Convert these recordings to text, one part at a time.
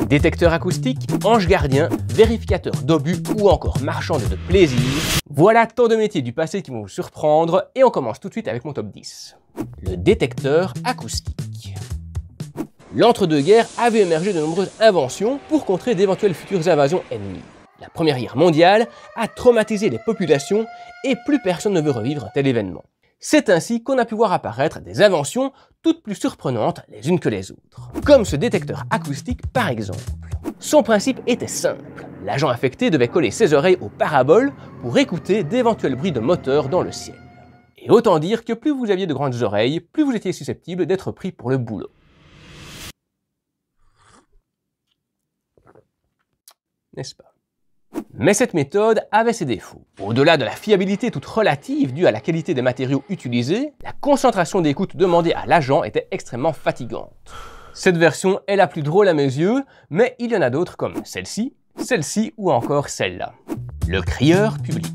Détecteur acoustique, ange gardien, vérificateur d'obus ou encore marchande de plaisir. Voilà tant de métiers du passé qui vont vous surprendre et on commence tout de suite avec mon top 10. Le détecteur acoustique. L'entre-deux-guerres avait émergé de nombreuses inventions pour contrer d'éventuelles futures invasions ennemies. La Première Guerre mondiale a traumatisé les populations et plus personne ne veut revivre un tel événement. C'est ainsi qu'on a pu voir apparaître des inventions toutes plus surprenantes les unes que les autres. Comme ce détecteur acoustique par exemple. Son principe était simple. L'agent infecté devait coller ses oreilles aux paraboles pour écouter d'éventuels bruits de moteur dans le ciel. Et autant dire que plus vous aviez de grandes oreilles, plus vous étiez susceptible d'être pris pour le boulot. N'est-ce pas ? Mais cette méthode avait ses défauts. Au-delà de la fiabilité toute relative due à la qualité des matériaux utilisés, la concentration d'écoute demandée à l'agent était extrêmement fatigante. Cette version est la plus drôle à mes yeux, mais il y en a d'autres comme celle-ci, celle-ci ou encore celle-là. Le crieur public.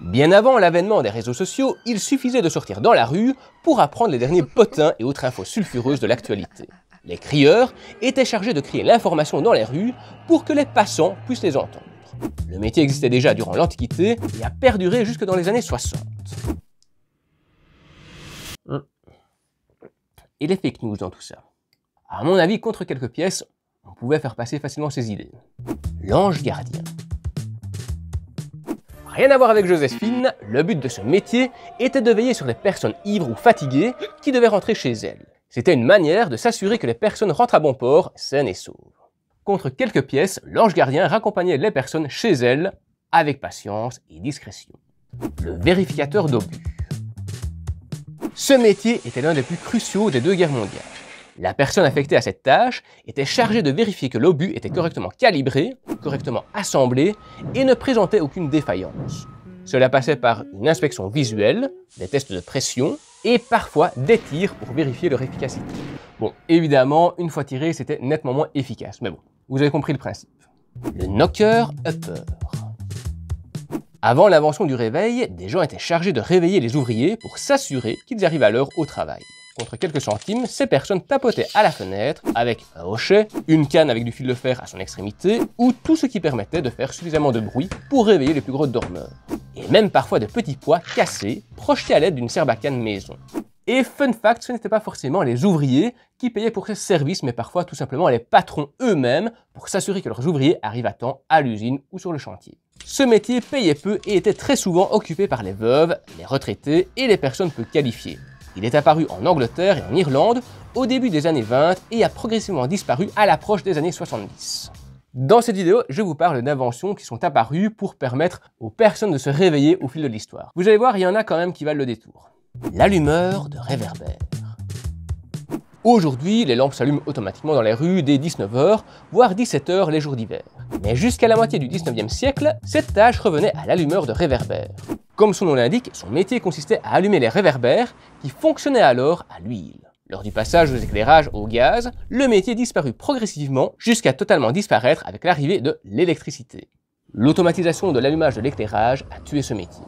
Bien avant l'avènement des réseaux sociaux, il suffisait de sortir dans la rue pour apprendre les derniers potins et autres infos sulfureuses de l'actualité. Les crieurs étaient chargés de crier l'information dans les rues pour que les passants puissent les entendre. Le métier existait déjà durant l'Antiquité et a perduré jusque dans les années 60. Et les fake news dans tout ça. À mon avis, contre quelques pièces, on pouvait faire passer facilement ses idées. L'ange gardien. Rien à voir avec Joséphine, le but de ce métier était de veiller sur les personnes ivres ou fatiguées qui devaient rentrer chez elles. C'était une manière de s'assurer que les personnes rentrent à bon port, saines et sauves. Contre quelques pièces, l'ange gardien raccompagnait les personnes chez elles, avec patience et discrétion. Le vérificateur d'obus. Ce métier était l'un des plus cruciaux des deux guerres mondiales. La personne affectée à cette tâche était chargée de vérifier que l'obus était correctement calibré, correctement assemblé et ne présentait aucune défaillance. Cela passait par une inspection visuelle, des tests de pression et parfois des tirs pour vérifier leur efficacité. Bon, évidemment, une fois tiré, c'était nettement moins efficace, mais bon, vous avez compris le principe. Le knocker-upper. Avant l'invention du réveil, des gens étaient chargés de réveiller les ouvriers pour s'assurer qu'ils arrivent à l'heure au travail. Contre quelques centimes, ces personnes tapotaient à la fenêtre avec un hochet, une canne avec du fil de fer à son extrémité ou tout ce qui permettait de faire suffisamment de bruit pour réveiller les plus gros dormeurs. Et même parfois de petits pois cassés projetés à l'aide d'une serbacane maison. Et fun fact, ce n'étaient pas forcément les ouvriers qui payaient pour ce service, mais parfois tout simplement les patrons eux-mêmes pour s'assurer que leurs ouvriers arrivent à temps à l'usine ou sur le chantier. Ce métier payait peu et était très souvent occupé par les veuves, les retraités et les personnes peu qualifiées. Il est apparu en Angleterre et en Irlande au début des années 20 et a progressivement disparu à l'approche des années 70. Dans cette vidéo, je vous parle d'inventions qui sont apparues pour permettre aux personnes de se réveiller au fil de l'histoire. Vous allez voir, il y en a quand même qui valent le détour. L'allumeur de réverbère. Aujourd'hui, les lampes s'allument automatiquement dans les rues dès 19h, voire 17h les jours d'hiver. Mais jusqu'à la moitié du 19e siècle, cette tâche revenait à l'allumeur de réverbère. Comme son nom l'indique, son métier consistait à allumer les réverbères qui fonctionnaient alors à l'huile. Lors du passage aux éclairages au gaz, le métier disparut progressivement jusqu'à totalement disparaître avec l'arrivée de l'électricité. L'automatisation de l'allumage de l'éclairage a tué ce métier.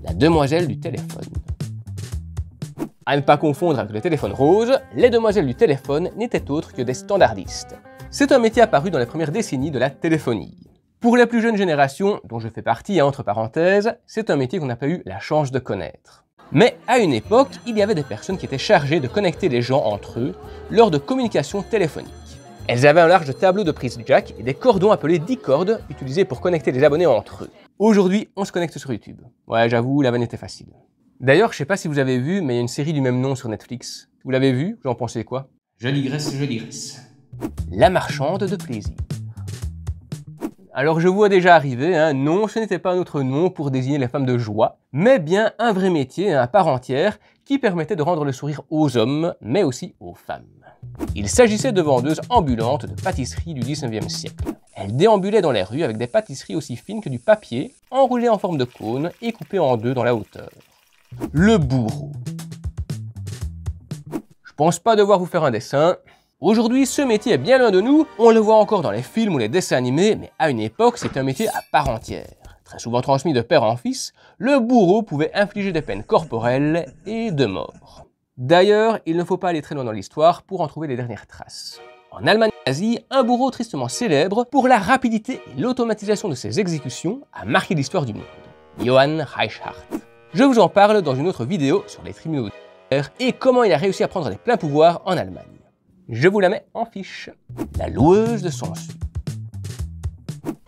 La demoiselle du téléphone. À ne pas confondre avec le téléphone rose, les demoiselles du téléphone n'étaient autres que des standardistes. C'est un métier apparu dans les premières décennies de la téléphonie. Pour les plus jeunes générations, dont je fais partie entre parenthèses, c'est un métier qu'on n'a pas eu la chance de connaître. Mais à une époque, il y avait des personnes qui étaient chargées de connecter les gens entre eux lors de communications téléphoniques. Elles avaient un large tableau de prise jack et des cordons appelés 10 cordes utilisés pour connecter les abonnés entre eux. Aujourd'hui, on se connecte sur YouTube. Ouais, j'avoue, la vanne était facile. D'ailleurs, je sais pas si vous avez vu, mais il y a une série du même nom sur Netflix. Vous l'avez vu? Vous en pensez quoi? Je digresse, je digresse. La marchande de plaisir. Alors je vois déjà arriver, non, ce n'était pas un autre nom pour désigner les femmes de joie, mais bien un vrai métier à part entière qui permettait de rendre le sourire aux hommes, mais aussi aux femmes. Il s'agissait de vendeuses ambulantes de pâtisserie du 19e siècle. Elles déambulaient dans les rues avec des pâtisseries aussi fines que du papier, enroulées en forme de cône et coupées en deux dans la hauteur. Le bourreau. Je pense pas devoir vous faire un dessin. Aujourd'hui, ce métier est bien loin de nous, on le voit encore dans les films ou les dessins animés, mais à une époque, c'était un métier à part entière. Très souvent transmis de père en fils, le bourreau pouvait infliger des peines corporelles et de mort. D'ailleurs, il ne faut pas aller très loin dans l'histoire pour en trouver les dernières traces. En Allemagne nazie, un bourreau tristement célèbre pour la rapidité et l'automatisation de ses exécutions a marqué l'histoire du monde, Johann Reichhardt. Je vous en parle dans une autre vidéo sur les tribunaux de guerre et comment il a réussi à prendre les pleins pouvoirs en Allemagne. Je vous la mets en fiche. La loueuse de sangsues.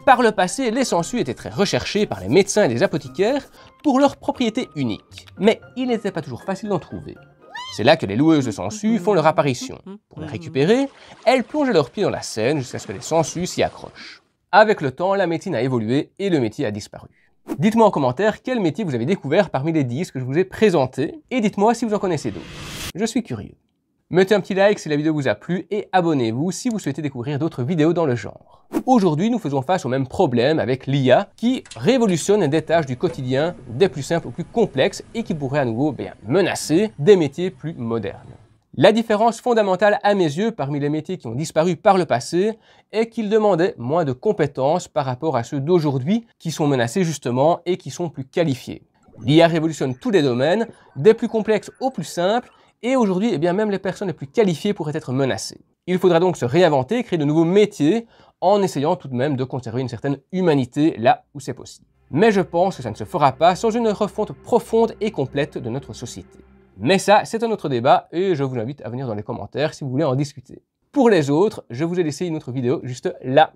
Par le passé, les sangsues étaient très recherchées par les médecins et les apothicaires pour leurs propriétés uniques, mais il n'était pas toujours facile d'en trouver. C'est là que les loueuses de sangsues font leur apparition. Pour les récupérer, elles plongent leurs pieds dans la Seine jusqu'à ce que les sangsues s'y accrochent. Avec le temps, la médecine a évolué et le métier a disparu. Dites-moi en commentaire quel métier vous avez découvert parmi les 10 que je vous ai présentés et dites-moi si vous en connaissez d'autres. Je suis curieux. Mettez un petit like si la vidéo vous a plu et abonnez-vous si vous souhaitez découvrir d'autres vidéos dans le genre. Aujourd'hui, nous faisons face au même problème avec l'IA qui révolutionne des tâches du quotidien des plus simples aux plus complexes et qui pourrait à nouveau menacer des métiers plus modernes. La différence fondamentale à mes yeux parmi les métiers qui ont disparu par le passé est qu'ils demandaient moins de compétences par rapport à ceux d'aujourd'hui qui sont menacés justement et qui sont plus qualifiés. L'IA révolutionne tous les domaines, des plus complexes aux plus simples, et aujourd'hui, même les personnes les plus qualifiées pourraient être menacées. Il faudra donc se réinventer, créer de nouveaux métiers, en essayant tout de même de conserver une certaine humanité là où c'est possible. Mais je pense que ça ne se fera pas sans une refonte profonde et complète de notre société. Mais ça, c'est un autre débat, et je vous invite à venir dans les commentaires si vous voulez en discuter. Pour les autres, je vous ai laissé une autre vidéo juste là.